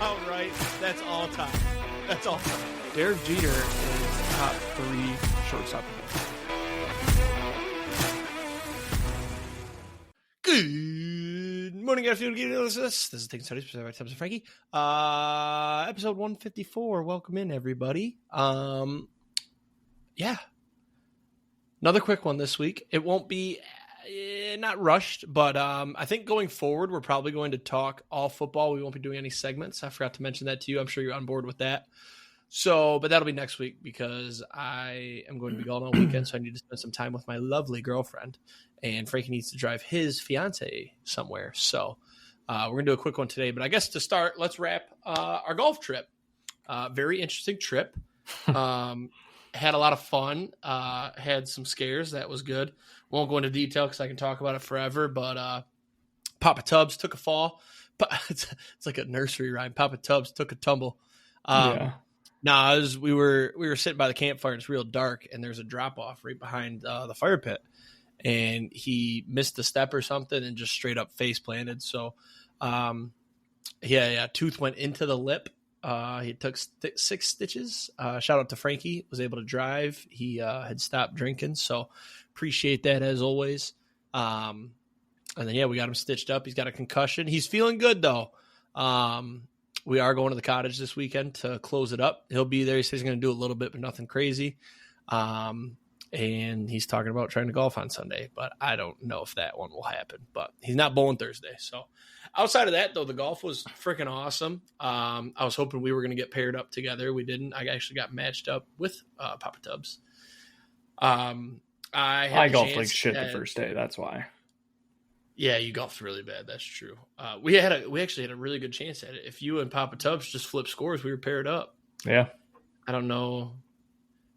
about right. That's all time. That's all time. Derek Jeter is top 3 shortstop. Good morning, afternoon, this is Taking Studies presented by Tips and Frankie. Episode 154. Welcome in, everybody. Yeah. Another quick one this week. It won't be not rushed, but I think going forward, we're probably going to talk all football. We won't be doing any segments. I forgot to mention that to you. I'm sure you're on board with that. So, but that'll be next week because I am going to be gone all weekend, so I need to spend some time with my lovely girlfriend. And Frankie needs to drive his fiance somewhere. So we're going to do a quick one today. But I guess to start, let's wrap our golf trip. Very interesting trip. Had a lot of fun. Had some scares. That was good. Won't go into detail because I can talk about it forever. But Papa Tubbs took a fall. It's like a nursery rhyme. Papa Tubbs took a tumble. We were sitting by the campfire. And it's real dark, and there's a drop off right behind the fire pit. And he missed a step or something and just straight up face planted. So, tooth went into the lip. He took 6 stitches. Shout out to Frankie, was able to drive. He had stopped drinking, so appreciate that as always. And then, we got him stitched up. He's got a concussion. He's feeling good, though. We are going to the cottage this weekend to close it up. He'll be there. He says he's going to do a little bit, but nothing crazy. And he's talking about trying to golf on Sunday, but I don't know if that one will happen. But he's not bowling Thursday. So outside of that, though, the golf was freaking awesome. I was hoping we were going to get paired up together. We didn't. I actually got matched up with Papa Tubbs. I golfed like shit the first day. That's why. Yeah, you golfed really bad. That's true. We actually had a really good chance at it. If you and Papa Tubbs just flipped scores, we were paired up. Yeah. I don't know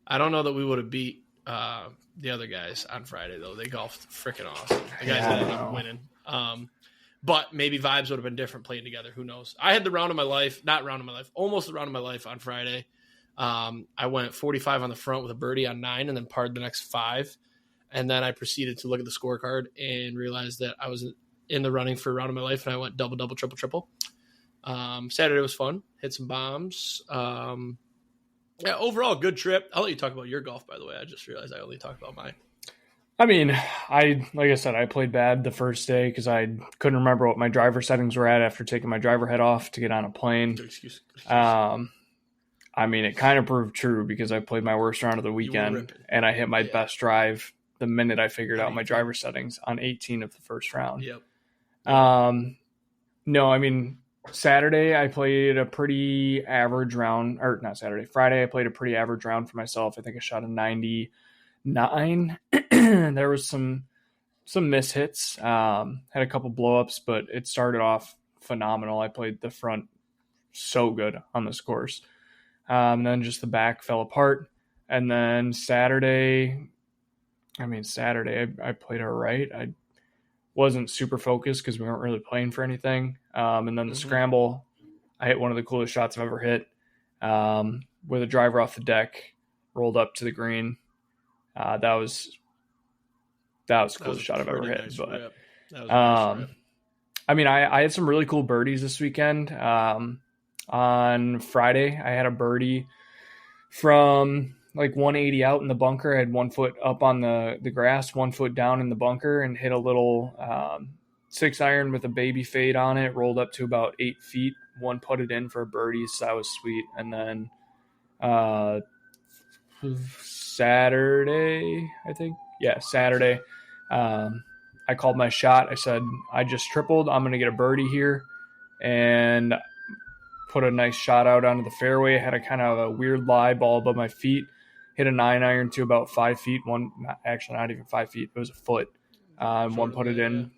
that we would have beat the other guys on Friday, though. They golfed freaking awesome. The guys ended up winning. But maybe vibes would have been different playing together. Who knows? I had the round of my life, almost the round of my life on Friday. I went 45 on the front with a birdie on 9 and then parred the next 5. And then I proceeded to look at the scorecard and realized that I was in the running for a round of my life, and I went double, double, triple, triple. Saturday was fun. Hit some bombs. Overall, good trip. I'll let you talk about your golf, by the way. I just realized I only talked about mine. I mean, like I said, I played bad the first day because I couldn't remember what my driver settings were at after taking my driver head off to get on a plane. Good excuse. I mean, it kind of proved true because I played my worst round of the weekend, and I hit my best drive the minute I figured out my driver settings on 18 of the first round. Yep. No, I mean, Saturday I played a pretty average round, or not Saturday, Friday I played a pretty average round for myself. I think I shot a 99. There was some mishits, had a couple blowups, but it started off phenomenal. I played the front so good on this course. And then just the back fell apart. And then Saturday I played all right. I wasn't super focused because we weren't really playing for anything. And then the scramble, I hit one of the coolest shots I've ever hit with a driver off the deck, rolled up to the green. That was the coolest shot I've ever hit. Nice, but nice. I mean, I had some really cool birdies this weekend. On Friday, I had a birdie from like 180 out in the bunker. I had 1 foot up on the grass, 1 foot down in the bunker, and hit a little 6-iron with a baby fade on it, rolled up to about 8 feet, one put it in for a birdie, so that was sweet. And then Saturday, I called my shot. I said, I just tripled. I'm going to get a birdie here. And put a nice shot out onto the fairway. Had a kind of a weird lie ball above my feet. Hit a 9-iron to about 5 feet. Not even 5 feet. It was a foot. One put it in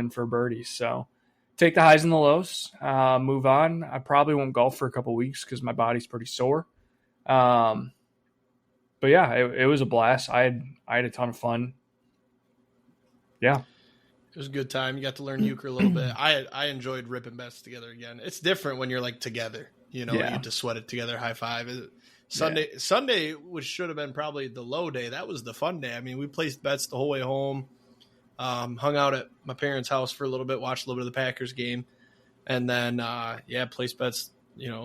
for a birdie. So take the highs and the lows. Move on. I probably won't golf for a couple weeks because my body's pretty sore. But yeah, it was a blast. I had a ton of fun. Yeah. It was a good time. You got to learn euchre a little bit. I enjoyed ripping bets together again. It's different when you're like together, you get to sweat it together, high five. Sunday, which should have been probably the low day, that was the fun day. I mean, we placed bets the whole way home, hung out at my parents' house for a little bit, watched a little bit of the Packers game. And then, place bets,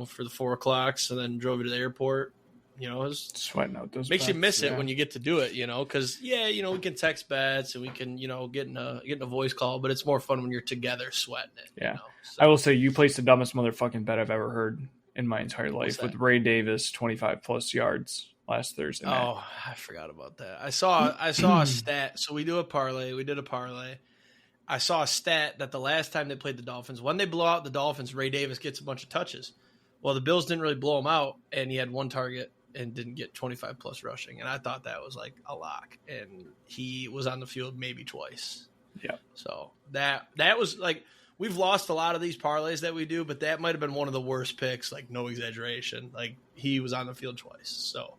for the 4 o'clocks, and then drove you to the airport. It was Sweating out those makes bets, you miss it when you get to do it, because, we can text bets and we can, get in a voice call, but it's more fun when you're together sweating it. Yeah. So, I will say you placed the dumbest motherfucking bet I've ever heard in my entire life with Ray Davis, 25 plus yards last Thursday night. Oh, I forgot about that. I saw a stat. So we did a parlay. I saw a stat that the last time they played the Dolphins, when they blow out the Dolphins, Ray Davis gets a bunch of touches. Well, the Bills didn't really blow him out, and he had 1 target and didn't get 25 plus rushing. And I thought that was like a lock. And he was on the field maybe twice. Yeah. So that was like, we've lost a lot of these parlays that we do, but that might have been one of the worst picks, like no exaggeration. Like he was on the field twice. So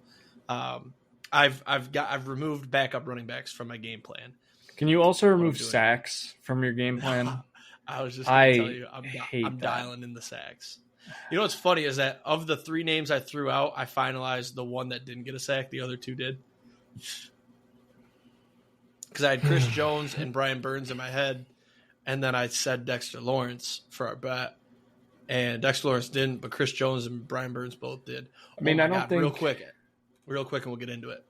I've removed backup running backs from my game plan. Can you also remove sacks from your game plan? I was just going to tell you, I'm dialing in the sacks. You know what's funny is that of the 3 names I threw out, I finalized the one that didn't get a sack. The other 2 did. Because I had Chris Jones and Brian Burns in my head, and then I said Dexter Lawrence for our bet. And Dexter Lawrence didn't, but Chris Jones and Brian Burns both did. I mean, I don't think... Real quick, and we'll get into it.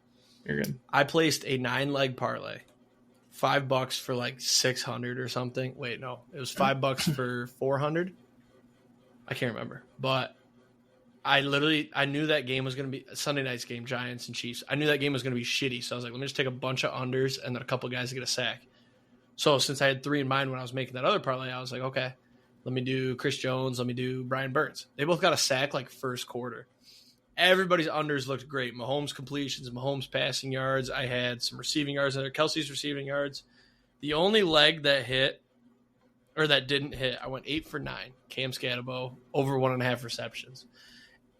You're good. I placed a 9-leg parlay. $5 for like 600 or something. Wait, no. It was $5 for 400. I can't remember. But I knew that game was going to be Sunday night's game, Giants and Chiefs. I knew that game was going to be shitty. So I was like, let me just take a bunch of unders and then a couple of guys to get a sack. So since I had 3 in mind when I was making that other parlay, I was like, okay, let me do Chris Jones. Let me do Brian Burns. They both got a sack like first quarter. Everybody's unders looked great. Mahomes completions, Mahomes passing yards. I had some receiving yards in there. Kelsey's receiving yards. The only leg that hit, or that didn't hit, I went 8 for 9. Cam Scatabo, over 1.5 receptions.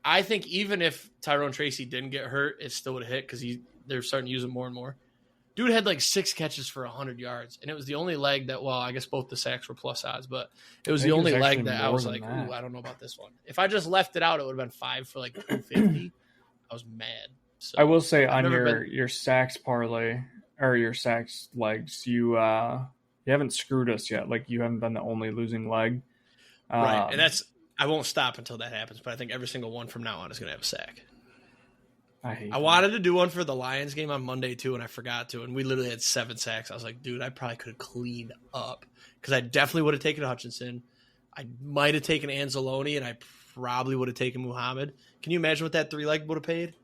I think even if Tyrone Tracy didn't get hurt, it still would have hit because they're starting to use him more and more. Dude had like 6 catches for 100 yards, and it was the only leg that, well, I guess both the sacks were plus odds, but it was the only leg that I was like, ooh, I don't know about this one. If I just left it out, it would have been 5 for like 250. I was mad. So I will say on your sacks parlay or your sacks legs, you haven't screwed us yet. Like you haven't been the only losing leg. Right, and I won't stop until that happens, but I think every single one from now on is going to have a sack. I wanted to do one for the Lions game on Monday too, and I forgot to. And we literally had 7 sacks. I was like, dude, I probably could have cleaned up because I definitely would have taken Hutchinson. I might have taken Anzalone, and I probably would have taken Muhammad. Can you imagine what that 3-leg would have paid?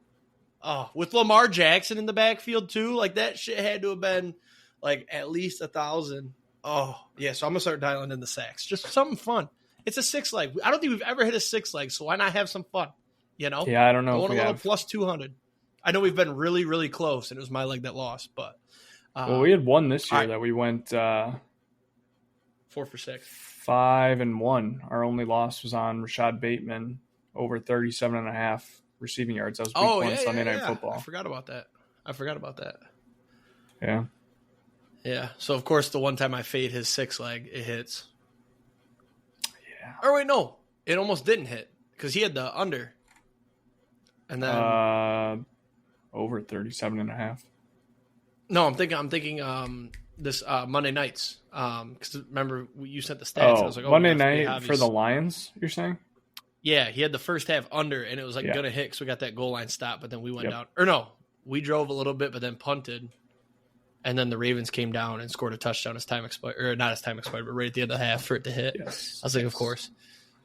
Oh, with Lamar Jackson in the backfield too, like that shit had to have been like at least 1,000. Oh yeah, so I'm gonna start dialing in the sacks. Just something fun. It's a 6-leg. I don't think we've ever hit a 6-leg, so why not have some fun? Yeah, I don't know. Going a little plus 200. I know we've been really, really close, and it was my leg that lost. But we had one this year that we went 4 for 6, 5-1. Our only loss was on Rashad Bateman over 37.5 receiving yards. That was week 1 Sunday Night Football. I forgot about that. Yeah. Yeah. So of course, the one time I fade his 6-leg, it hits. Yeah. Or wait, no, it almost didn't hit because he had the under. And then over 37.5. No, I'm thinking this Monday nights. Because remember you sent the stats. I was like, Monday night for the Lions, you're saying? Yeah, he had the first half under, and it was like gonna hit because we got that goal line stop, but then we went down. Or no, we drove a little bit, but then punted, and then the Ravens came down and scored a touchdown as time expired, or not as time expired, but right at the end of the half for it to hit. Yes. I was like, of course.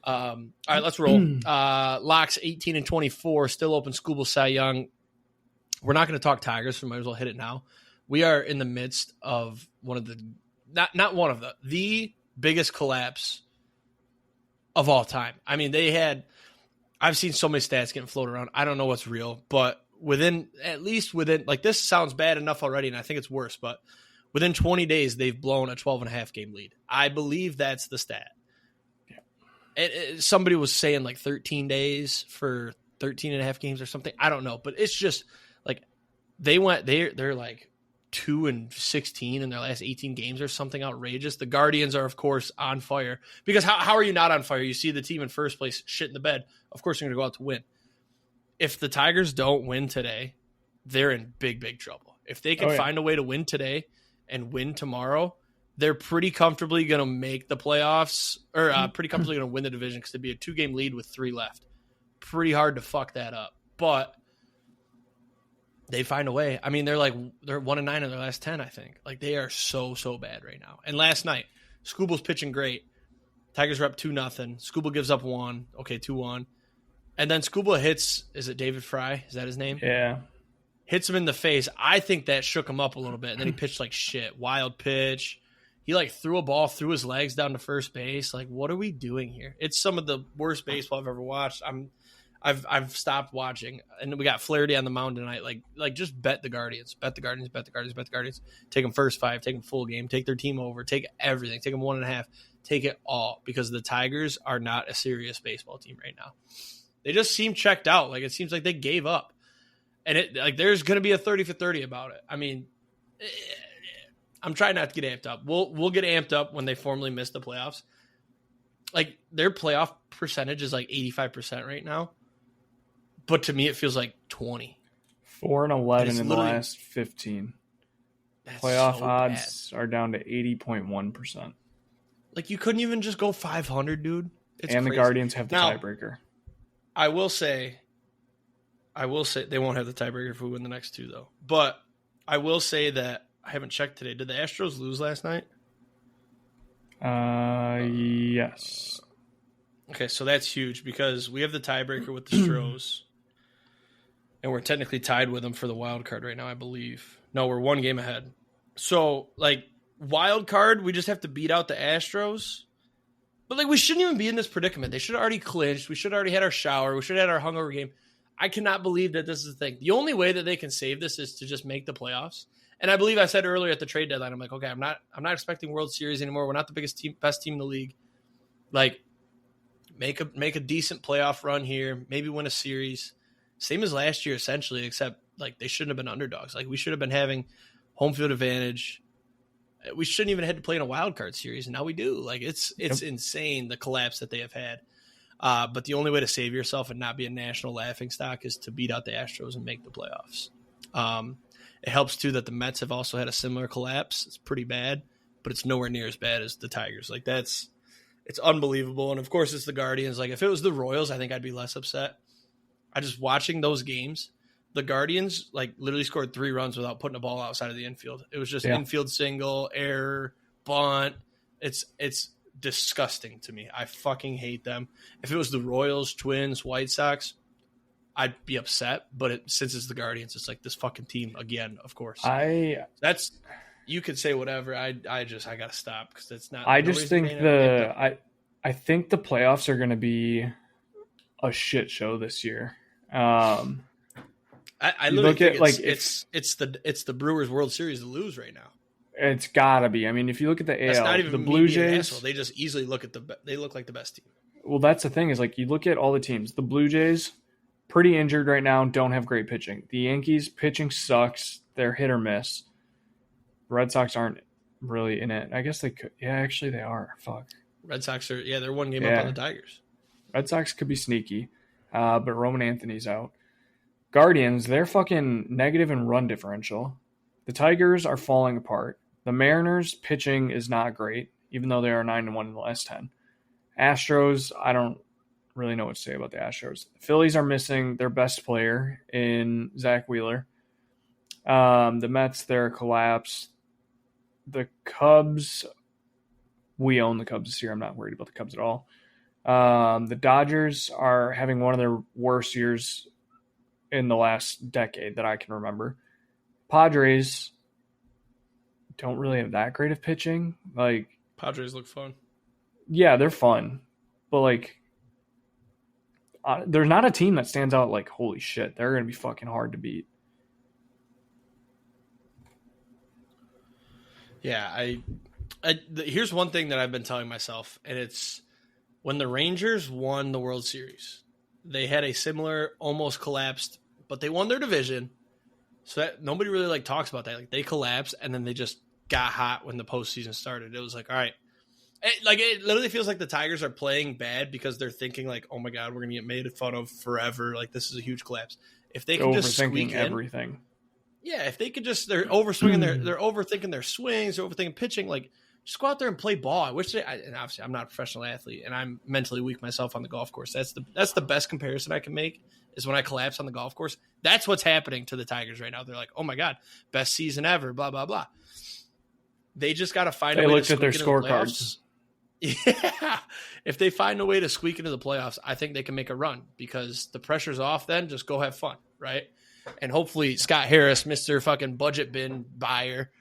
All right, let's roll. Locks 18 and 24, still open. Scuba Cy Young. We're not going to talk Tigers, so we might as well hit it now. We are in the midst of one of the not one of the biggest collapse of all time. I mean, I've seen so many stats getting floated around. I don't know what's real, but within like this sounds bad enough already, and I think it's worse, but within 20 days, they've blown a 12.5 game lead. I believe that's the stat. Somebody was saying like 13 days for 13.5 games or something. I don't know, but it's just like they're like 2-16 in their last 18 games or something outrageous. The Guardians are, of course, on fire because how are you not on fire? You see the team in first place shit in the bed. Of course, you're going to go out to win. If the Tigers don't win today, they're in big, big trouble. If they can find a way to win today and win tomorrow, they're pretty comfortably going to make the playoffs, or pretty comfortably going to win the division because it'd be a 2-game lead with 3 left. Pretty hard to fuck that up, but they find a way. I mean, they're 1-9 in their last 10, I think. Like, they are so bad right now. And last night, Scooble's pitching great. Tigers are up 2-0. Scooble gives up 1. Okay, 2-1. And then Scooble hits, is it David Fry? Is that his name? Yeah. Hits him in the face. I think that shook him up a little bit. And then he pitched like shit. Wild pitch. He threw a ball through his legs down to first base. Like, what are we doing here? It's some of the worst baseball I've ever watched. I've stopped watching. And we got Flaherty on the mound tonight. Like just bet the Guardians. Bet the Guardians, bet the Guardians, bet the Guardians. Take them first 5, take them full game, take their team over, take everything, take them 1.5, take it all. Because the Tigers are not a serious baseball team right now. They just seem checked out. Like, it seems like they gave up. And there's going to be a 30 for 30 about it. I mean, I'm trying not to get amped up. We'll get amped up when they formally miss the playoffs. Like, their playoff percentage is 85% right now. But to me, it feels like 20. 4-11 in the last 15. Playoff so odds are down to 80.1%. Like, you couldn't even just go 500, dude. It's and crazy. The Guardians have the Now, tiebreaker. I will say they won't have the tiebreaker if we win the next 2, though. But I will say that I haven't checked today. Did the Astros lose last night? Yes. Okay, so that's huge because we have the tiebreaker with the Stros, and we're technically tied with them for the wild card right now, I believe. No, we're 1 game ahead. So, wild card, we just have to beat out the Astros. But, we shouldn't even be in this predicament. They should have already clinched. We should have already had our shower. We should have had our hungover game. I cannot believe that this is the thing. The only way that they can save this is to just make the playoffs. And I believe I said earlier at the trade deadline, I'm like, okay, I'm not expecting World Series anymore. We're not the best team in the league. Make a decent playoff run here. Maybe win a series. Same as last year, essentially, except they shouldn't have been underdogs. We should have been having home field advantage. We shouldn't even have had to play in a wild card series, and now we do. It's insane, the collapse that they have had. But the only way to save yourself and not be a national laughingstock is to beat out the Astros and make the playoffs. It helps, too, that the Mets have also had a similar collapse. It's pretty bad, but it's nowhere near as bad as the Tigers. It's unbelievable. And, of course, it's the Guardians. If it was the Royals, I think I'd be less upset. I just watching those games, the Guardians, literally scored 3 runs without putting a ball outside of the infield. It was just infield single, error, bunt. It's disgusting to me. I fucking hate them. If it was the Royals, Twins, White Sox, I'd be upset. But since it's the Guardians, it's this fucking team again, of course. You could say whatever. I gotta stop because it's not. I just think I think the playoffs are going to be a shit show this year. I literally think it's the Brewers World Series to lose right now. It's gotta be. I mean, if you look at the AL, not even the Blue Jays, they just easily they look like the best team. Well, that's the thing is you look at all the teams. The Blue Jays, pretty injured right now, don't have great pitching. The Yankees pitching sucks. They're hit or miss. The Red Sox aren't really in it. I guess they could. Yeah, actually they are. Fuck. Red Sox are. Yeah, they're 1 game up on the Tigers. Red Sox could be sneaky, but Roman Anthony's out. Guardians, they're fucking negative in run differential. The Tigers are falling apart. The Mariners pitching is not great, even though they are 9-1 in the last 10. Astros, I don't really know what to say about the Astros. The Phillies are missing their best player in Zach Wheeler. The Mets, they're a collapse. The Cubs, we own the Cubs this year. I'm not worried about the Cubs at all. The Dodgers are having one of their worst years in the last decade that I can remember. Padres don't really have that great of pitching. Padres look fun. Yeah, they're fun. But there's not a team that stands out holy shit, they're going to be fucking hard to beat. Yeah, here's one thing that I've been telling myself, and it's when the Rangers won the World Series, they had a similar, almost collapsed, but they won their division. So that nobody really talks about that. They collapsed and then they just got hot when the postseason started. It was all right. It literally feels like the Tigers are playing bad because they're thinking oh my God, we're gonna get made fun of forever. This is a huge collapse. If they can just squeak in everything. Yeah, if they could just they're overthinking their swings, they're overthinking pitching. Just go out there and play ball. I wish and obviously I'm not a professional athlete and I'm mentally weak myself on the golf course. That's the best comparison I can make is when I collapse on the golf course. That's what's happening to the Tigers right now. They're like, oh my God, best season ever, blah, blah, blah. They just got to find a way to squeak into the playoffs. Yeah. If they find a way to squeak into the playoffs, I think they can make a run because the pressure's off then. Just go have fun, right? And hopefully Scott Harris, Mr. fucking budget bin buyer,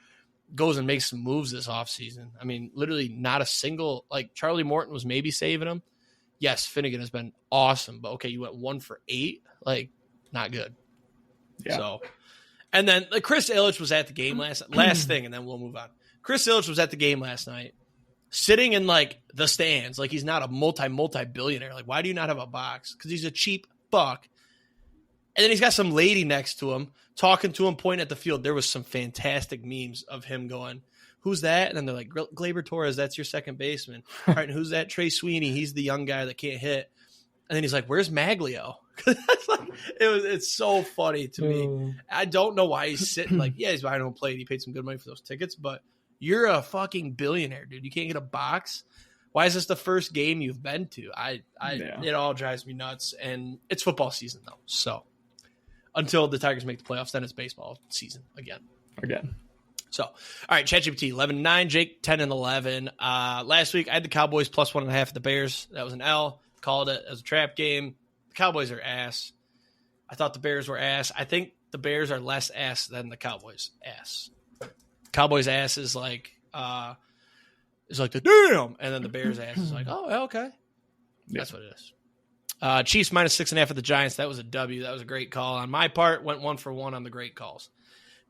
goes and makes some moves this offseason. I mean, literally not a single, like Charlie Morton was maybe saving him. Yes, Finnegan has been awesome, but okay, you went 1 for 8, like not good. Yeah. So, and then like Chris Ilitch was at the game last thing, and then we'll move on. Chris Ilitch was at the game last night, sitting in like the stands, like he's not a multi-billionaire. Like, why do you not have a box? Because he's a cheap fuck. And then he's got some lady next to him, talking to him, pointing at the field. There was some fantastic memes of him going, who's that? And then they're like, Gleyber Torres, that's your second baseman. All right, and who's that? Trey Sweeney, he's the young guy that can't hit. And then he's like, where's Maglio? It's so funny to me. I don't know why he's sitting like, yeah, he's behind home plate. He paid some good money for those tickets, but you're a fucking billionaire, dude. You can't get a box. Why is this the first game you've been to? It all drives me nuts. And it's football season though. So until the Tigers make the playoffs, then it's baseball season again. So, all right, ChatGPT 11-9, Jake 10-11. Last week I had the Cowboys plus 1.5 at the Bears. That was an L. Called it as a trap game. The Cowboys are ass. I thought the Bears were ass. I think the Bears are less ass than the Cowboys ass. Cowboys ass is like the damn, and then the Bears ass is like, oh, okay. That's what it is. Chiefs minus 6.5 at the Giants. That was a W. That was a great call on my part. Went 1 for 1 on the great calls.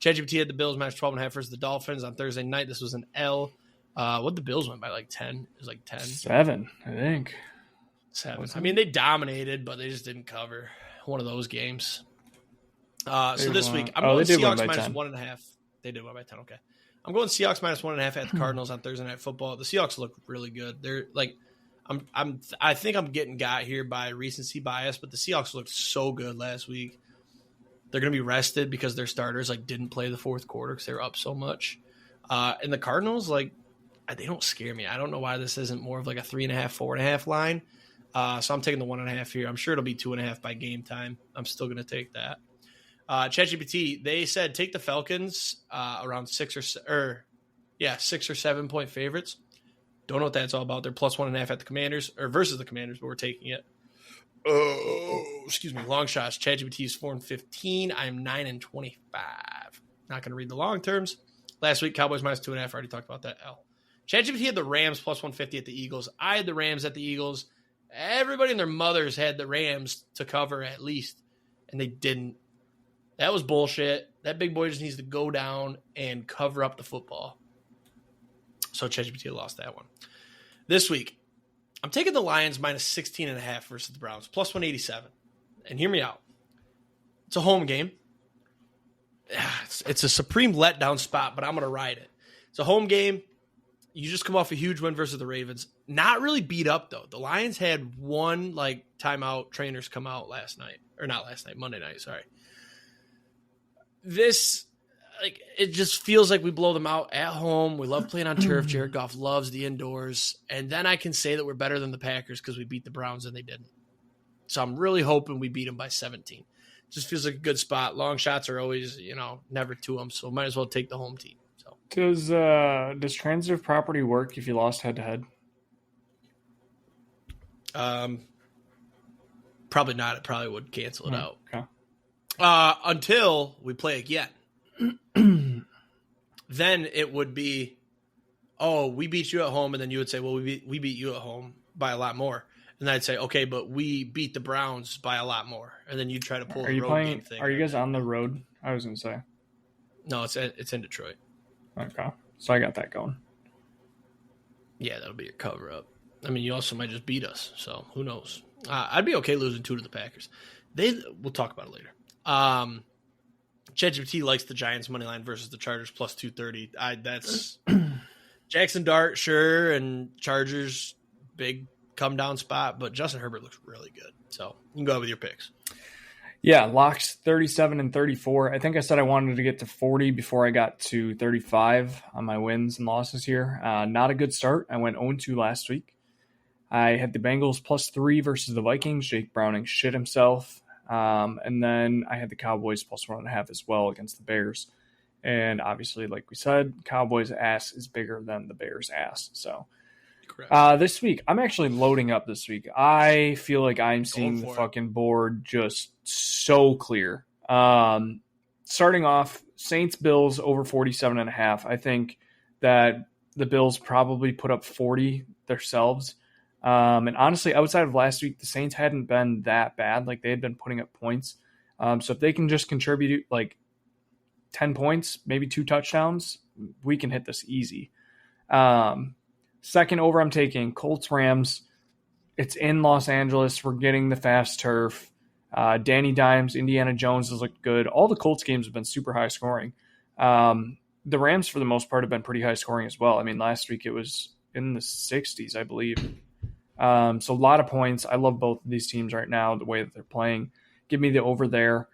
ChatGPT had the Bills minus 12.5 versus the Dolphins on Thursday night. This was an L. What the Bills went by like 10? It was like 10. 7, I think. 7. I mean, they dominated, but they just didn't cover. One of those games. So this week, I'm going Seahawks minus 1.5. They did win by 10. Okay. I'm going Seahawks minus 1.5 at the Cardinals on Thursday Night Football. The Seahawks look really good. They're like, I think I'm getting got here by recency bias, but the Seahawks looked so good last week. They're going to be rested because their starters like didn't play the fourth quarter because they were up so much. And the Cardinals, like, they don't scare me. I don't know why this isn't more of like a 3.5, 4.5 line. So I'm taking the 1.5 here. I'm sure it'll be 2.5 by game time. I'm still going to take that. ChatGPT, they said take the Falcons around 6 or 7 point favorites. Don't know what that's all about. They're plus 1.5 at the Commanders or versus the Commanders, but we're taking it. Oh, excuse me. Long shots. ChatGPT is 4-15. I am 9-25. Not going to read the long terms. Last week, Cowboys minus 2.5. I already talked about that. L. ChatGPT had the Rams plus 150 at the Eagles. I had the Rams at the Eagles. Everybody and their mothers had the Rams to cover at least, and they didn't. That was bullshit. That big boy just needs to go down and cover up the football. So ChatGPT lost that one. This week, I'm taking the Lions minus 16.5 versus the Browns, plus 187. And hear me out. It's a home game. It's a supreme letdown spot, but I'm going to ride it. It's a home game. You just come off a huge win versus the Ravens. Not really beat up, though. The Lions had one, like, timeout trainers come out last night. Or not last night, Monday night, sorry. This, like, it just feels like we blow them out at home. We love playing on turf. Jared Goff loves the indoors. And then I can say that we're better than the Packers because we beat the Browns and they didn't. So I'm really hoping we beat them by 17. Just feels like a good spot. Long shots are always, never to them. So might as well take the home team. So does transitive property work if you lost head-to-head? Probably not. It probably would cancel it out. Okay. Until we play again. Then it would be, we beat you at home, and then you would say, well, we beat you at home by a lot more. And I'd say, okay, but we beat the Browns by a lot more. And then you'd try to pull the road game thing. Are you guys on the road? I was going to say. No, it's in Detroit. Okay. So I got that going. Yeah, that'll be your cover-up. I mean, you also might just beat us, so who knows? I'd be okay losing 2 to the Packers. We'll talk about it later. ChatGPT likes the Giants money line versus the Chargers plus 230. That's Jackson Dart, sure, and Chargers big come down spot, but Justin Herbert looks really good. So you can go with your picks. Yeah, locks 37 and 34. I think I said I wanted to get to 40 before I got to 35 on my wins and losses here. Not a good start. I went 0-2 last week. I had the Bengals +3 versus the Vikings. Jake Browning shit himself. And then I had the Cowboys +1.5 as well against the Bears. And obviously, like we said, Cowboys' ass is bigger than the Bears' ass. So this week, I'm actually loading up this week. I feel like I'm seeing the fucking board just so clear. Starting off, Saints-Bills over 47.5. I think that the Bills probably put up 40 themselves. And honestly, outside of last week, the Saints hadn't been that bad. Like, they had been putting up points. So if they can just contribute like 10 points, maybe 2 touchdowns, we can hit this easy. Second over, I'm taking Colts-Rams. It's in Los Angeles. We're getting the fast turf. Danny Dimes, Indiana Jones has looked good. All the Colts games have been super high scoring. The Rams, for the most part, have been pretty high scoring as well. I mean, last week it was in the 60s, I believe. So a lot of points. I love both of these teams right now, the way that they're playing. Give me the over there.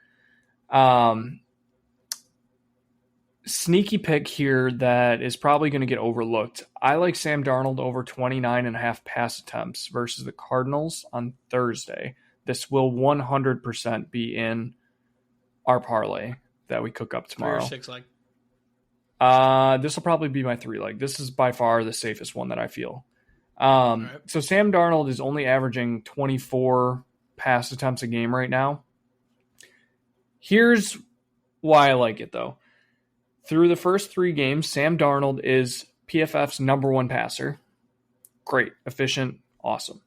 Sneaky pick here that is probably going to get overlooked. I like Sam Darnold over 29.5 pass attempts versus the Cardinals on Thursday. This will 100% be in our parlay that we cook up tomorrow. 3 or 6 leg. This will probably be my 3 leg. This is by far the safest one that I feel. Right. So Sam Darnold is only averaging 24 pass attempts a game right now. Here's why I like it, though. Through the first 3 games, Sam Darnold is PFF's number 1 passer. Great, efficient, awesome.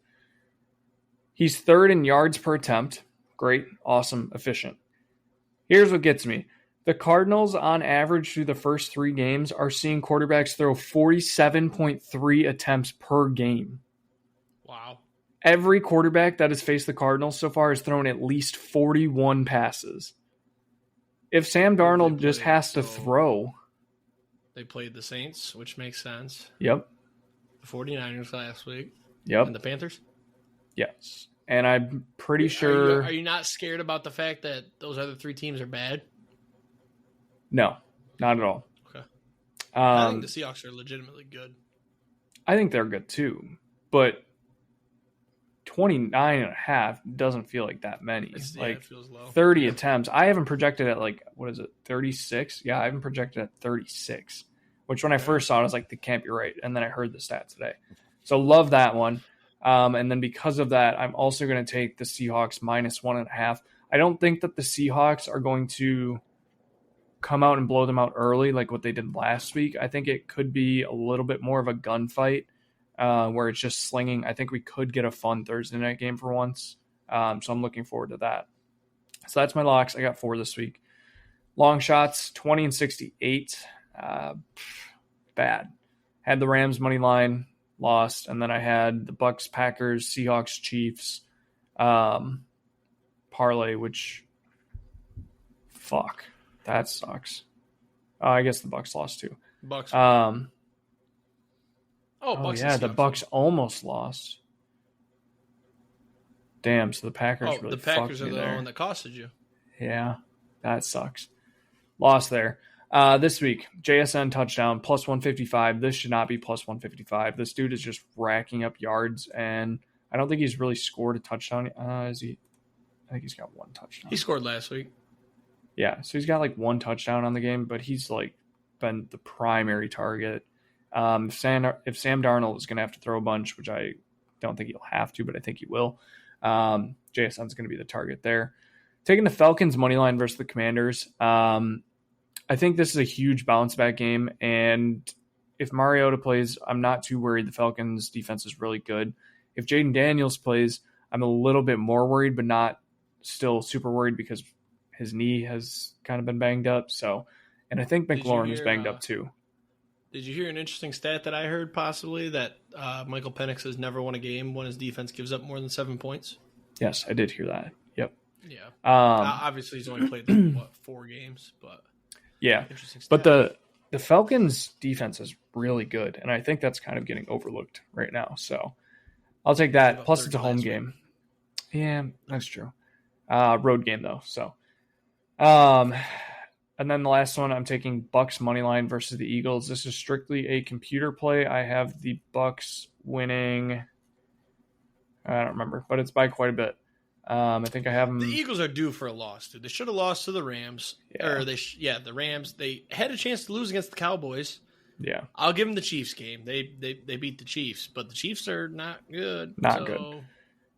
He's 3rd in yards per attempt. Great, awesome, efficient. Here's what gets me. The Cardinals, on average, through the first 3 games, are seeing quarterbacks throw 47.3 attempts per game. Wow. Every quarterback that has faced the Cardinals so far has thrown at least 41 passes. If Sam Darnold just has to throw. They played the Saints, which makes sense. Yep. The 49ers last week. Yep. And the Panthers? Yes. And I'm pretty sure. Are you not scared about the fact that those other 3 teams are bad? No, not at all. Okay. I think the Seahawks are legitimately good. I think they're good too. But 29.5 doesn't feel like that many. It feels low. 30 attempts. I haven't projected at 36? Yeah, I haven't projected at 36. Which when I first saw it, I was like, that can't be right. And then I heard the stat today. So love that one. And then because of that, I'm also going to take the Seahawks -1.5. I don't think that the Seahawks are going to come out and blow them out early like what they did last week. I think it could be a little bit more of a gunfight where it's just slinging. I think we could get a fun Thursday night game for once. So I'm looking forward to that. So that's my locks. I got 4 this week. Longshots, 20 and 68. Bad. Had the Rams money line, lost. And then I had the Bucks, Packers, Seahawks, Chiefs parlay, which fuck. That sucks. I guess the Bucks lost too. Bucks. Bucks yeah, the Bucks almost lost. Damn, so the Packers really fucked me there. The Packers are the one that costed you. Yeah, that sucks. Lost there. This week, JSN touchdown, +155. This should not be +155. This dude is just racking up yards, and I don't think he's really scored a touchdown. Is he? I think he's got 1 touchdown. He scored last week. Yeah, so he's got 1 touchdown on the game, but he's been the primary target. If Sam Darnold is going to have to throw a bunch, which I don't think he'll have to, but I think he will, JSN's going to be the target there. Taking the Falcons money line versus the Commanders. I think this is a huge bounce back game, and if Mariota plays, I'm not too worried. The Falcons defense is really good. If Jaden Daniels plays, I'm a little bit more worried, but not still super worried because his knee has kind of been banged up. So, and I think McLaurin is banged up too. Did you hear an interesting stat that I heard possibly that Michael Penix has never won a game when his defense gives up more than 7 points? Yes, I did hear that. Yep. Yeah. Obviously, he's only played 4 games, but yeah. Interesting stat. But the Falcons' defense is really good, and I think that's kind of getting overlooked right now. So I'll take that. Plus, it's a home game. Yeah, that's true. Road game though. So, and then the last one, I'm taking Bucks money line versus the Eagles. This is strictly a computer play. I have the Bucks winning. I don't remember, but it's by quite a bit. I think I have them. The Eagles are due for a loss, dude. They should have lost to the Rams. Yeah. Or the Rams. They had a chance to lose against the Cowboys. Yeah. I'll give them the Chiefs game. They beat the Chiefs, but the Chiefs are not good. Not good.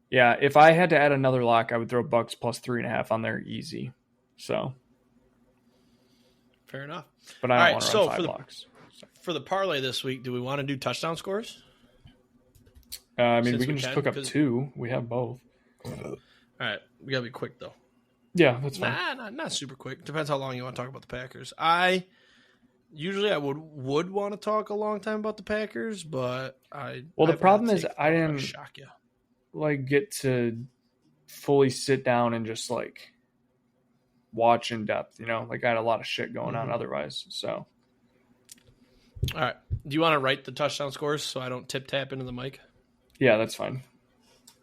Yeah, if I had to add another lock, I would throw Bucks plus 3.5 on there easy. So fair enough. But I don't want to run 5 locks. For the parlay this week, do we want to do touchdown scores? I mean, we can just cook up 2. We have both. All right, we gotta be quick though. Yeah, that's fine. Not super quick. Depends how long you want to talk about the Packers. I would want to talk a long time about the Packers, but the problem is I didn't shock you. Get to fully sit down and just watch in depth. I had a lot of shit going on otherwise. So, all right. Do you want to write the touchdown scores so I don't tip tap into the mic? Yeah, that's fine.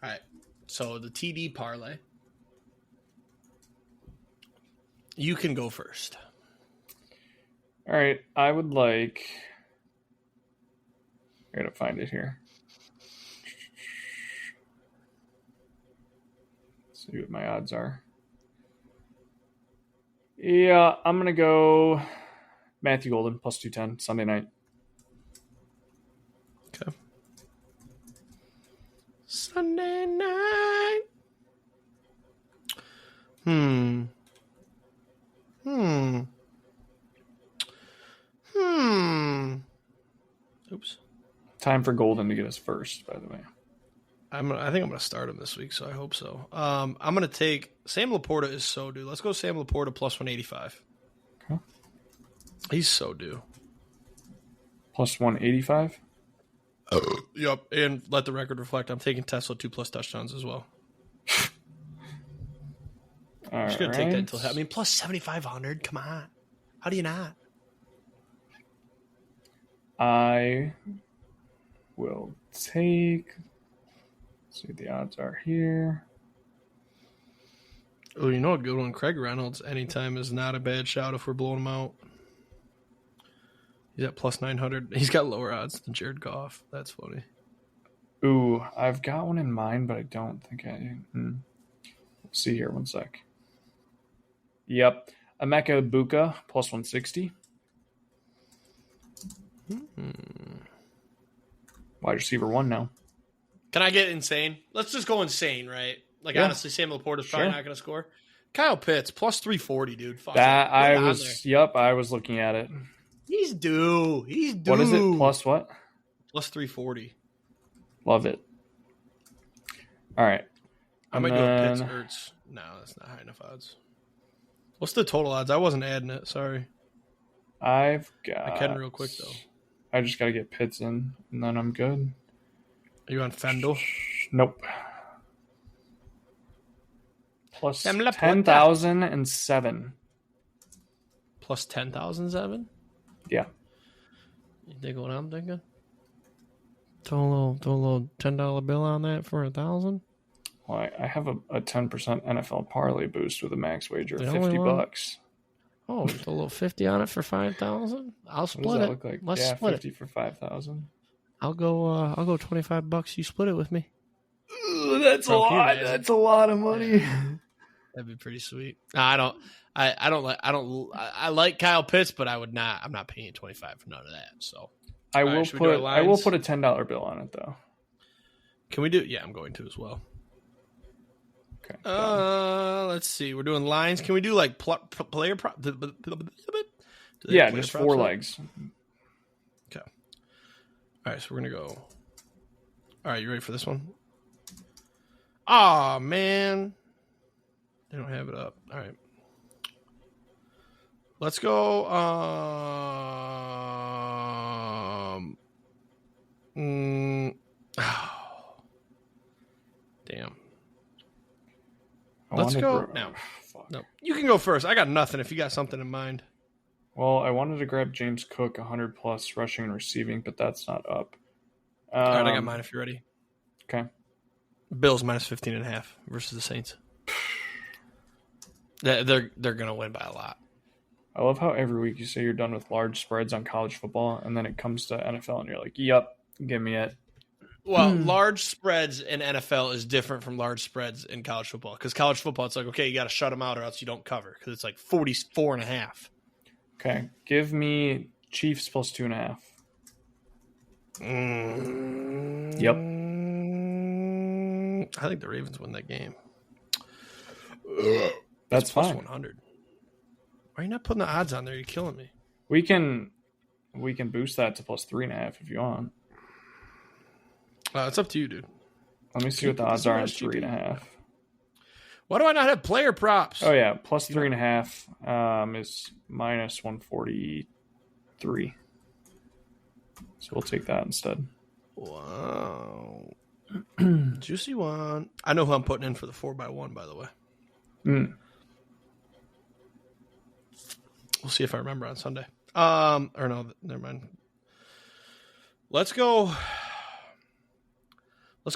All right. So the TD parlay. You can go first. All right. I would I gotta find it here. Let's see what my odds are. Yeah, I'm gonna go Matthew Golden plus 210 Sunday night. Okay. Sunday night. Oops. Time for Golden to get us first, by the way. I think I'm going to start him this week, so I hope so. I'm going to take Sam Laporta is so due. Let's go Sam Laporta plus 185. Okay. He's so due. Plus 185? Yep, and let the record reflect. I'm taking Tesla 2+ touchdowns as well. I'm just going to take that until plus 7,500. Come on. How do you not? I will take. Let's see what the odds are here. Oh, you know a good one? Craig Reynolds anytime is not a bad shout if we're blowing him out. He's at plus 900. He's got lower odds than Jared Goff. That's funny. Ooh, I've got one in mind, but I don't think I. Let's see here. One sec. Yep. Emeka Buka plus 160. Wide receiver 1 now. Can I get insane? Let's just go insane, right? Honestly, Sam Laporta's probably not going to score. Kyle Pitts plus 340, dude. Fuck that I was looking at it. He's due. What is it? Plus what? Plus 340. Love it. All right. I might go Pitts Ertz. No, that's not high enough odds. What's the total odds? I wasn't adding it. Sorry. I can real quick though. I just got to get Pitts in, and then I'm good. Are you on Fendel? Nope. Plus 10,007. Plus 10,007? Yeah. You think what I'm thinking? Throw a little $10 bill on that for 1,000? Well, I have a 10% NFL parlay boost with a max wager of $50. Oh, just a little 50 on it for 5,000? I'll split it. Look like? Let's yeah, split 50 it for 5,000. I'll go $25. You split it with me. Ooh, that's a lot. That's a lot of money. That'd be pretty sweet. No, I like Kyle Pitts, but I'm not paying 25 for none of that. So I will put a $10 bill on it though. Can we do? Yeah, I'm going to as well. Okay. Let's see. We're doing lines. Can we do player prop? Yeah, just 4 legs. Okay. All right, so we're gonna go. All right, you ready for this one? Oh man, they don't have it up. All right, let's go. Damn. Let's go now. No, you can go first. I got nothing. If you got something in mind. Well, I wanted to grab James Cook 100+ rushing and receiving, but that's not up. All right, I got mine if you're ready. Okay. Bills minus 15.5 versus the Saints. They're gonna win by a lot. I love how every week you say you're done with large spreads on college football, and then it comes to NFL, and you're like, "Yep, give me it." Well, large spreads in NFL is different from large spreads in college football, because college football, it's like, okay, you got to shut them out or else you don't cover, because it's like 44.5. Okay, give me Chiefs plus 2.5. Yep. I think the Ravens win that game. That's plus fine. 100. Why are you not putting the odds on there? You're killing me. We can boost that to plus 3.5 if you want. It's up to you, dude. Let me see what the odds are on 3.5. Why do I not have player props? Oh yeah, plus 3.5 is minus 143. So we'll take that instead. Wow. Juicy one. I know who I'm putting in for the 4x1, by the way. We'll see if I remember on Sunday. Or no, never mind. Let's go.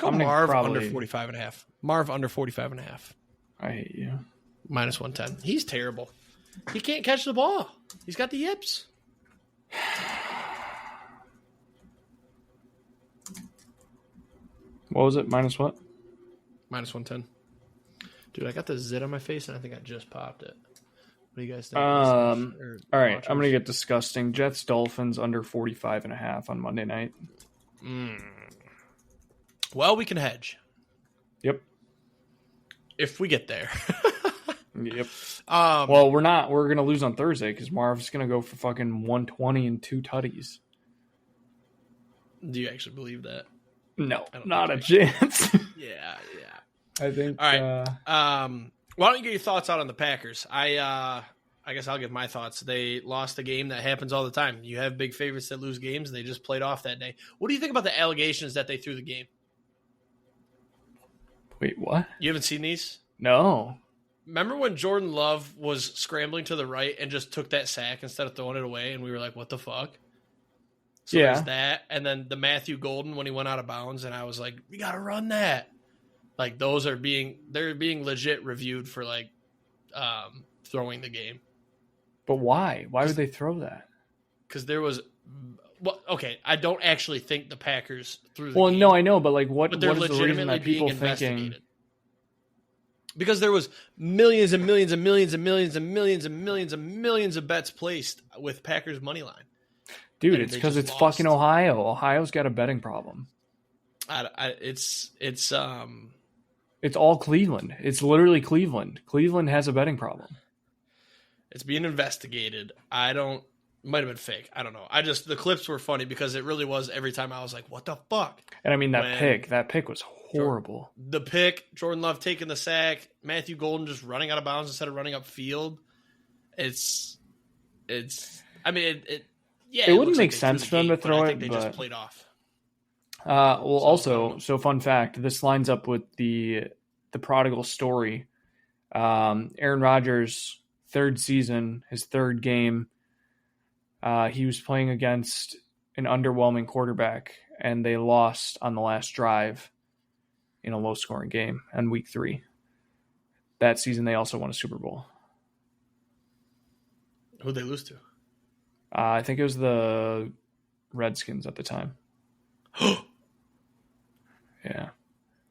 Marv under 45.5. Marv under 45.5. I hate you. Minus 110. He's terrible. He can't catch the ball. He's got the yips. What was it? Minus what? Minus 110. Dude, I got the zit on my face, and I think I just popped it. What do you guys think? All right, I'm going to get disgusting. Jets Dolphins under 45.5 on Monday night. Well, we can hedge. Yep. If we get there. Yep. Well, we're not. We're going to lose on Thursday because Marv's going to go for fucking 120 and 2 tutties. Do you actually believe that? No, not a chance. Yeah. I think. All right. Why don't you get your thoughts out on the Packers? I guess I'll give my thoughts. They lost a game. That happens all the time. You have big favorites that lose games. They just played off that day. What do you think about the allegations that they threw the game? Wait, what? You haven't seen these? No. Remember when Jordan Love was scrambling to the right and just took that sack instead of throwing it away, and we were like, what the fuck? So yeah. There's that. And then the Matthew Golden when he went out of bounds, and I was like, we got to run that. Like, those are being legit reviewed for, like, throwing the game. But why? Why would they throw that? Because there was – well, okay, I don't actually think the Packers threw the game. Well, no, I know, but, like, what But they're is the reason legitimately that people being thinking investigated. Because there was millions and millions and millions and millions and millions and millions and millions of bets placed with Packers money line. Dude, it's because it's fucking Ohio. Ohio's got a betting problem. It's all Cleveland. It's literally Cleveland. Cleveland has a betting problem. It's being investigated. Might have been fake. I don't know. The clips were funny because it really was every time I was like, what the fuck? And I mean, that pick was horrible. The pick, Jordan Love taking the sack, Matthew Golden just running out of bounds instead of running up field. It wouldn't make sense for them to throw it, I think they just played off. So fun fact, this lines up with the prodigal story. Aaron Rodgers' third season, his third game, he was playing against an underwhelming quarterback, and they lost on the last drive in a low-scoring game in week 3. That season, they also won a Super Bowl. Who'd they lose to? I think it was the Redskins at the time. Yeah.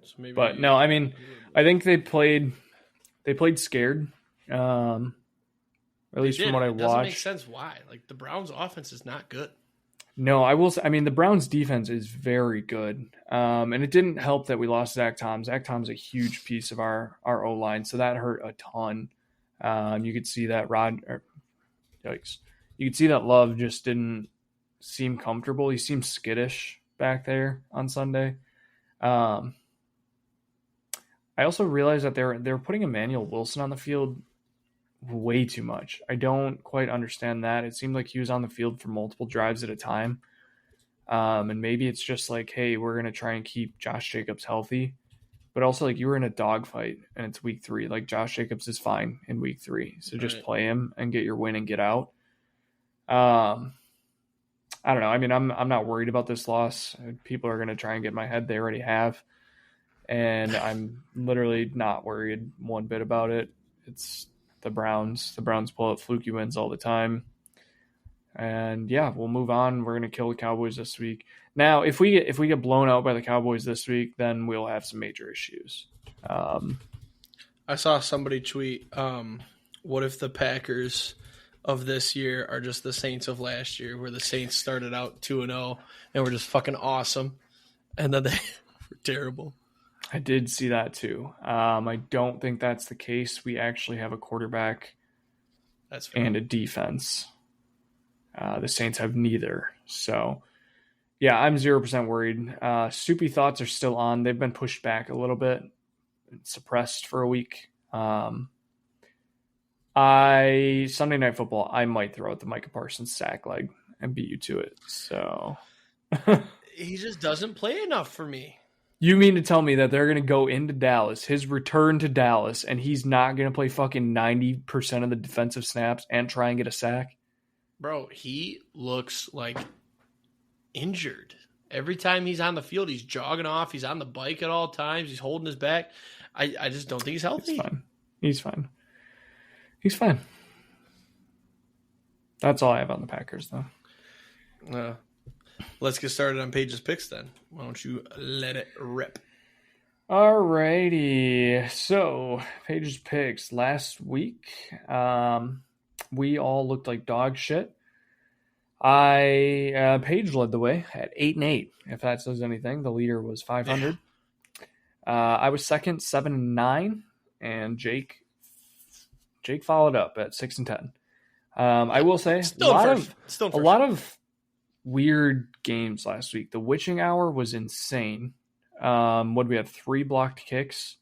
So maybe, but no, I mean, I think they played scared. At least from what I watched. It doesn't make sense why. Like, the Browns' offense is not good. No, I will say, I mean, the Browns' defense is very good. And it didn't help that we lost Zach Tom. Zach Tom's a huge piece of our O-line, so that hurt a ton. You could see that you could see that Love just didn't seem comfortable. He seemed skittish back there on Sunday. I also realized that they were putting Emmanuel Wilson on the field way too much. I don't quite understand that. It seemed like he was on the field for multiple drives at a time. And maybe it's just like, hey, we're going to try and keep Josh Jacobs healthy. But also, like, you were in a dogfight and it's week 3. Like, Josh Jacobs is fine in week 3. So just play him and get your win and get out. I don't know. I mean, I'm not worried about this loss. People are going to try and get my head. They already have. And I'm literally not worried one bit about it. the Browns. The Browns pull out fluky wins all the time. And yeah, we'll move on. We're going to kill the Cowboys this week. Now, if we get blown out by the Cowboys this week, then we'll have some major issues. I saw somebody tweet, what if the Packers of this year are just the Saints of last year, where the Saints started out 2-0 and were just fucking awesome, and then they were terrible. I did see that too. I don't think that's the case. We actually have a quarterback and a defense. The Saints have neither. So, yeah, I'm 0% worried. Soupy thoughts are still on. They've been pushed back a little bit, suppressed for a week. Sunday Night Football, I might throw out the Micah Parsons sack leg and beat you to it. So he just doesn't play enough for me. You mean to tell me that they're going to go into Dallas, his return to Dallas, and he's not going to play fucking 90% of the defensive snaps and try and get a sack? Bro, he looks like injured. Every time he's on the field, he's jogging off. He's on the bike at all times. He's holding his back. I just don't think he's healthy. He's fine. That's all I have on the Packers, though. Let's get started on Paige's picks then. Why don't you let it rip? Alrighty. So, Paige's picks. Last week, we all looked like dog shit. Paige led the way at 8-8, if that says anything. The leader was 500. I was second, 7-9, and Jake followed up at 6-10. I will say a lot of weird games last week. The witching hour was insane. What did we have? 3 blocked kicks,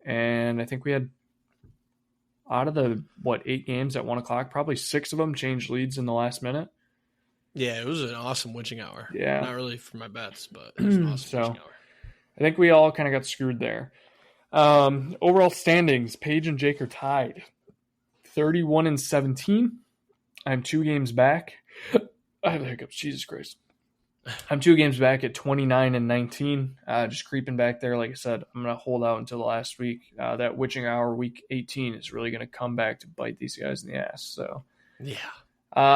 and I think we had out of the 8 games at 1:00, probably 6 of them changed leads in the last minute. Yeah, it was an awesome witching hour. Yeah, not really for my bets, but it was an awesome witching hour. I think we all kind of got screwed there. Overall standings, Paige and Jake are tied, 31-17. I'm 2 games back. I have the hiccups. Jesus Christ. I'm 2 games back at 29-19. Just creeping back there. Like I said, I'm going to hold out until the last week. That witching hour, week 18, is really going to come back to bite these guys in the ass. So, yeah.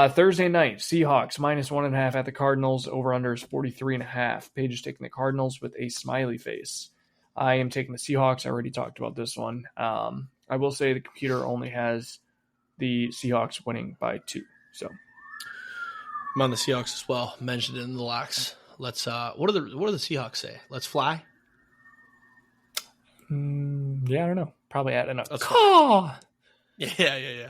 Thursday night, Seahawks -1.5 at the Cardinals. Over-under is 43.5. Paige is taking the Cardinals with a smiley face. I am taking the Seahawks. I already talked about this one. I will say the computer only has the Seahawks winning by 2. So I'm on the Seahawks as well. Mentioned it in the locks. Let's. What do the Seahawks say? Let's fly. Yeah, I don't know. Probably at enough. Yeah.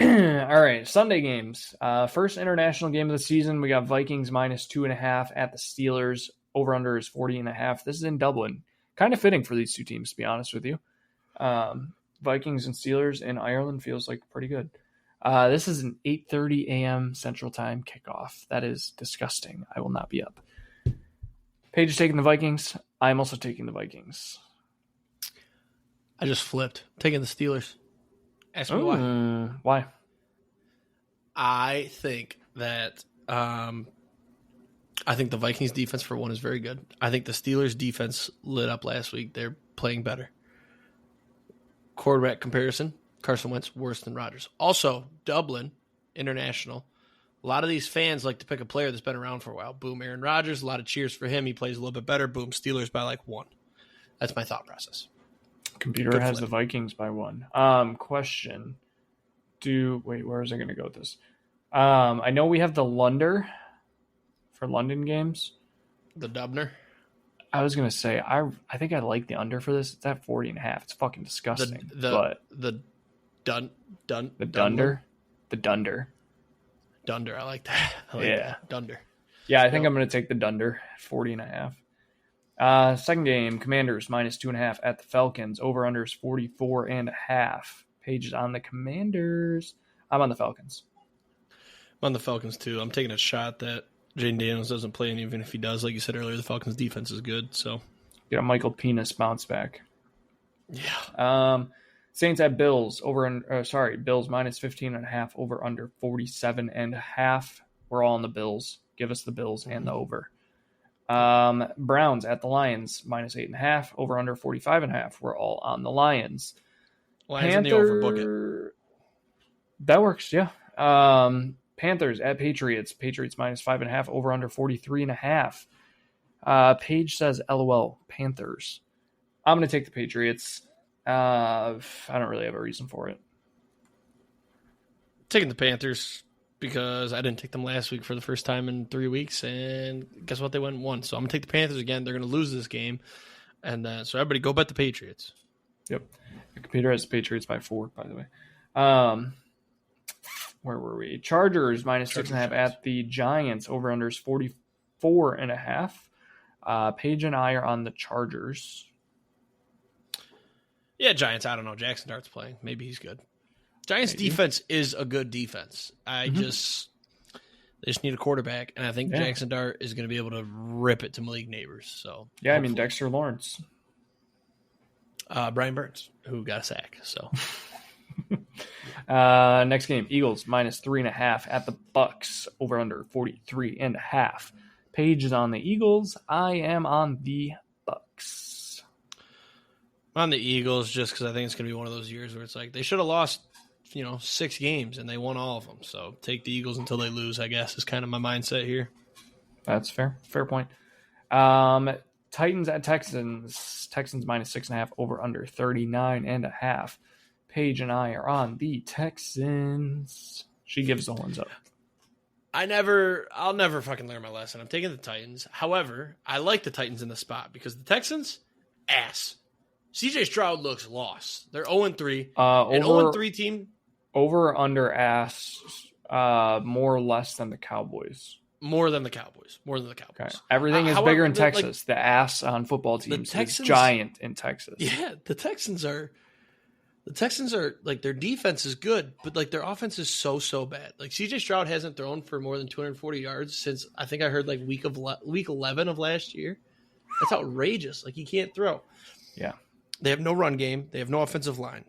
All right, Sunday games. First international game of the season. We got Vikings -2.5 at the Steelers. Over under is 40.5. This is in Dublin. Kind of fitting for these two teams, to be honest with you. Vikings and Steelers in Ireland feels like pretty good. This is an 8:30 a.m. Central Time kickoff. That is disgusting. I will not be up. Paige is taking the Vikings. I'm also taking the Vikings. I just flipped. Taking the Steelers. Ask me why. Why? I think that I think the Vikings defense, for one, is very good. I think the Steelers defense lit up last week. They're playing better. Quarterback comparison, Carson Wentz worse than Rodgers. Also, Dublin, international. A lot of these fans like to pick a player that's been around for a while. Boom, Aaron Rodgers, a lot of cheers for him. He plays a little bit better. Boom, Steelers by 1. That's my thought process. Computer has the Vikings by 1. Question. Where is I going to go with this? I know we have the Lunder for London games. The Dubner. I was going to say, I think I like the under for this. It's at 40.5. It's fucking disgusting. The Dunder. Dunder. I like that. That. Dunder. Yeah, I think I'm going to take the Dunder at 40.5. Second game, Commanders -2.5 at the Falcons. Over under is 44.5. Paige is on the Commanders. I'm on the Falcons. I'm on the Falcons too. I'm taking a shot that Jaden Daniels doesn't play, and even if he does, like you said earlier, the Falcons' defense is good. So get a Michael Penis bounce back. Yeah. Saints at Bills. Bills -15.5. Over under 47.5. We're all on the Bills. Give us the Bills and the over. Browns at the Lions -8.5. Over under 45.5. We're all on the Lions. Lions in the over, book it. That works, yeah. Panthers at Patriots. Patriots minus 5.5, over under 43.5. Paige says, LOL, Panthers. I'm going to take the Patriots. I don't really have a reason for it. Taking the Panthers because I didn't take them last week for the first time in 3 weeks, and guess what? They went and won. So I'm going to take the Panthers again. They're going to lose this game. And so everybody go bet the Patriots. Yep. The computer has the Patriots by 4, by the way. Where were we? Chargers minus 6.5 at the Giants. Over under is 44.5. Paige and I are on the Chargers. Yeah, Giants. I don't know. Jackson Dart's playing. Maybe he's good. Giants defense is a good defense. They just need a quarterback, and I think Jackson Dart is going to be able to rip it to Malik Neighbors. So yeah, I mean Dexter Lawrence, Brian Burns, who got a sack. So next game, Eagles minus 3.5 at the Bucks. Over under 43.5. Paige is on the Eagles. I am on the Bucks. I'm on the Eagles just because I think it's going to be one of those years where it's like they should have lost 6 games, and they won all of them. So take the Eagles until they lose, I guess, is kind of my mindset here. That's fair. Fair point. Titans at Texans. Texans minus 6.5, over under 39.5. Paige and I are on the Texans. She gives the horns up. I'll never fucking learn my lesson. I'm taking the Titans. However, I like the Titans in the spot because the Texans, ass. CJ Stroud looks lost. They're 0-3. An 0-3 team. Over or under ass, more or less than the Cowboys? More than the Cowboys. Okay. Everything is bigger in Texas. The ass on football teams is giant in Texas. Yeah, the Texans are like, their defense is good, but like their offense is so bad. Like CJ Stroud hasn't thrown for more than 240 yards since I think I heard like week 11 of last year. That's outrageous. Like he can't throw. Yeah. They have no run game. They have no offensive line.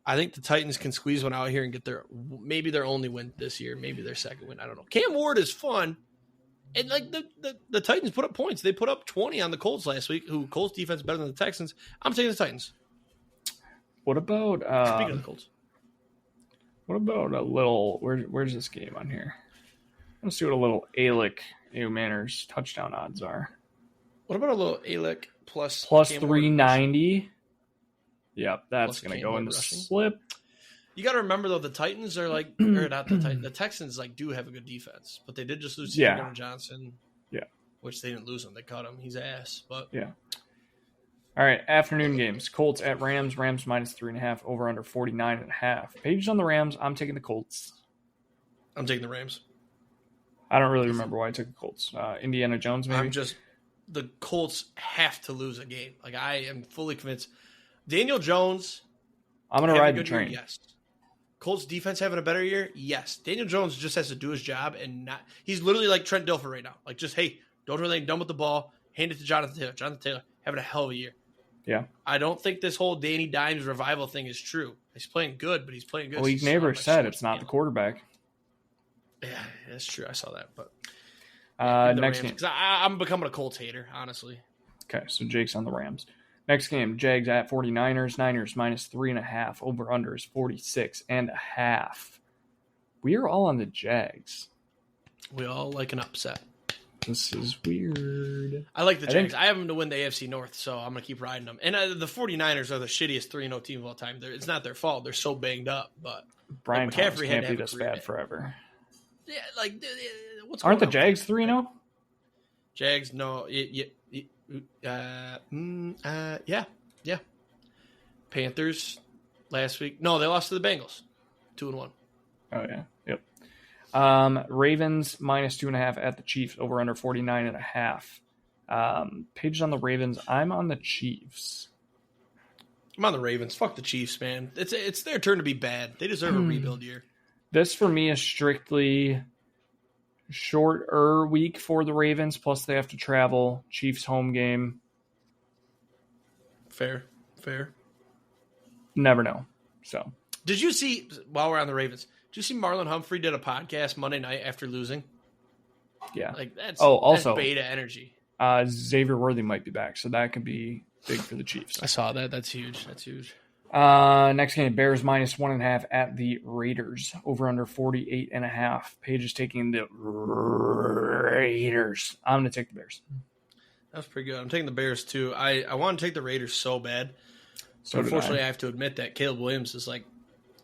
I think the Titans can squeeze one out here and get maybe their only win this year, maybe their second win. I don't know. Cam Ward is fun. And like the Titans put up points. They put up 20 on the Colts last week, who Colts defense better than the Texans. I'm taking the Titans. What about speaking of the Colts? What about a little where's this game on here? Let's see what a little Alec Manners touchdown odds are. What about a little Alec plus 390? Yep, that's going to go in the slip. You got to remember, though, the Titans are like, or not the Titans, the Texans like do have a good defense, but they did just lose Gardner Johnson. Yeah. Which they didn't lose him. They cut him. He's ass. But yeah. All right, afternoon games. Colts at Rams. Rams minus 3.5, over under 49.5. Paige on the Rams. I'm taking the Colts. I'm taking the Rams. I don't really remember why I took the Colts. Indiana Jones, maybe? The Colts have to lose a game. Like, I am fully convinced. Daniel Jones. I'm going to ride the train. Year, yes. Colts defense having a better year? Yes. Daniel Jones just has to do his job and not. He's literally like Trent Dilfer right now. Like, just, hey, don't do anything dumb with the ball. Hand it to Jonathan Taylor. Jonathan Taylor having a hell of a year. Yeah. I don't think this whole Danny Dimes revival thing is true. He's playing good, but he's playing good. Well, he never said it's not the quarterback. Yeah, that's true. I saw that. But next game. Because I'm becoming a Colts hater, honestly. Okay, so Jake's on the Rams. Next game, Jags at 49ers. Niners minus 3.5. Over under is 46.5. We are all on the Jags. We all like an upset. This is weird. I like the Jags. I have them to win the AFC North, so I'm going to keep riding them. And the 49ers are the shittiest 3-0 team of all time. It's not their fault. They're so banged up. But Brian Thomas can't be this bad forever. Yeah, like, what's Aren't the Jags 3-0? Jags, no. Yeah. Panthers last week. No, they lost to the Bengals. 2-1. Oh, yeah. Yep. Ravens minus 2.5 at the Chiefs, over under 49.5. Paige on the Ravens. I'm on the Chiefs. I'm on the Ravens. Fuck the Chiefs, man. It's their turn to be bad. They deserve a rebuild year. This for me is strictly shorter week for the Ravens. Plus they have to travel. Chiefs home game. Fair. Never know. So did you see, while we're on the Ravens, did you see Marlon Humphrey did a podcast Monday night after losing? Yeah. Like that's also beta energy. Xavier Worthy might be back, so that could be big for the Chiefs. I saw that. That's huge. Next game, Bears -1.5 at the Raiders. Over under 48.5. Paige is taking the Raiders. I'm going to take the Bears. That's pretty good. I'm taking the Bears too. I want to take the Raiders so bad. So unfortunately, I have to admit that Caleb Williams is like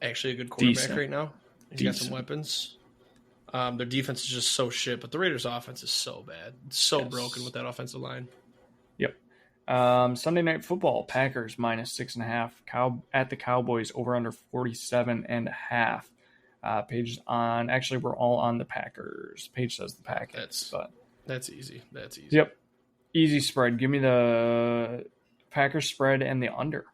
actually a good quarterback right now. He's got some weapons. Their defense is just so shit, but the Raiders' offense is so bad. It's so broken with that offensive line. Yep. Sunday Night Football, Packers -6.5 at the Cowboys, over under 47.5. Paige on. Actually, we're all on the Packers. Paige says the Packers. That's easy. That's easy. Yep. Easy spread. Give me the Packers spread and the under.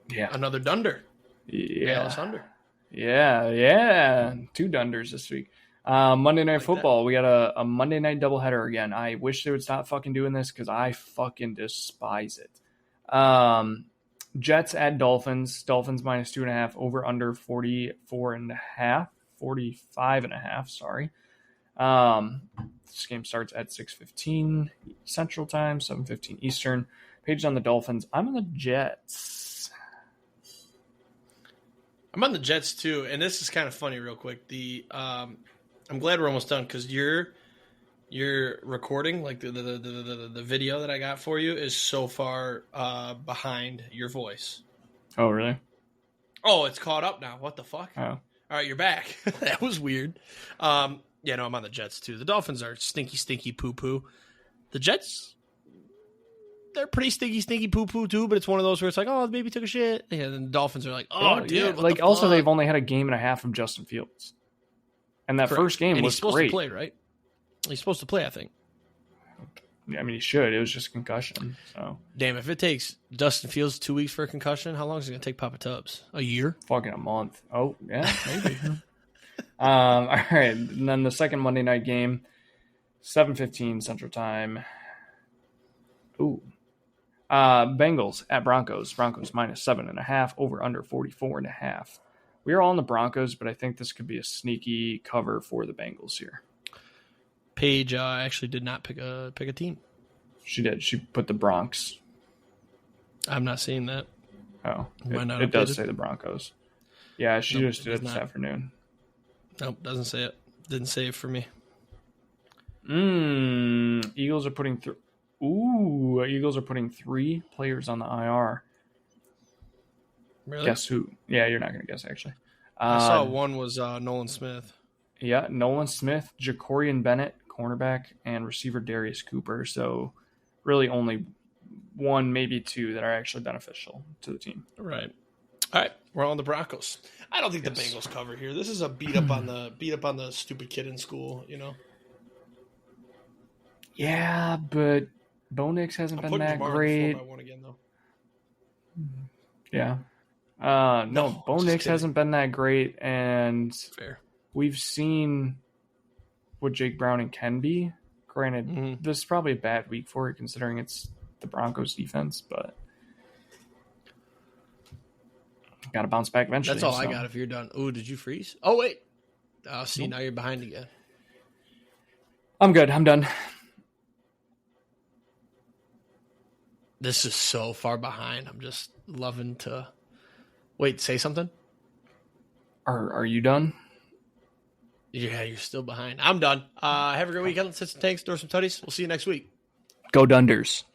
Yeah. Another dunder. Yeah. Dallas under. Yeah. 2 dunders this week. Monday Night Football. We got a Monday night doubleheader again. I wish they would stop fucking doing this because I fucking despise it. Jets at Dolphins. Dolphins -2.5. Over under 44.5. 45.5. Sorry. This game starts at 6:15 Central Time, 7:15 Eastern. Paige on the Dolphins. I'm on the Jets. I'm on the Jets too, and this is kind of funny. Real quick, I'm glad we're almost done because your recording, like the video that I got for you, is so far behind your voice. Oh, really? Oh, it's caught up now. What the fuck? Oh, all right, you're back. That was weird. Yeah, no, I'm on the Jets too. The Dolphins are stinky poo poo. The Jets, they're pretty stinky poo poo too. But it's one of those where it's like, oh, the baby took a shit. Yeah, and the Dolphins are like, oh, dude. Yeah. Like also, they've only had a game and a half from Justin Fields, and that first game was supposed great. To play, right? He's supposed to play, I think. Yeah, I mean, he should. It was just a concussion. So damn, if it takes Justin Fields 2 weeks for a concussion, how long is it going to take Papa Tubbs? A year? Fucking a month. Oh yeah, maybe. All right, and then the second Monday night game, 7:15 Central Time. Ooh. Bengals at Broncos. Broncos -7.5. Over under 44.5. We are all in the Broncos, but I think this could be a sneaky cover for the Bengals here. Paige actually did not pick a team. She did. She put the Bronx. I'm not seeing that. Oh, it does say the Broncos. Yeah, she just did it this afternoon. Nope, doesn't say it. Didn't say it for me. Eagles are putting through. Ooh, Eagles are putting 3 players on the IR. Really? Guess who? Yeah, you're not going to guess, actually. I saw one was Nolan Smith. Yeah, Nolan Smith, Jacorian Bennett, cornerback, and receiver Darius Cooper. So really only 1, maybe 2 that are actually beneficial to the team. Right. All right, we're on the Broncos. I don't think the Bengals cover here. This is a beat up on the stupid kid in school, you know. Yeah, but Bo Nix hasn't been that great. 4x1 again, though. Yeah. No, Bo Nix hasn't been that great, and fair. We've seen what Jake Browning can be. Granted, this is probably a bad week for it, considering it's the Broncos defense, but got to bounce back eventually. That's all I got if you're done. Oh, did you freeze? Oh, wait. See, now you're behind again. I'm good. I'm done. This is so far behind. I'm just loving to... Wait, say something? Are you done? Yeah, you're still behind. I'm done. Have a great weekend. Let's hit some tanks, throw some tutties. We'll see you next week. Go Dunders.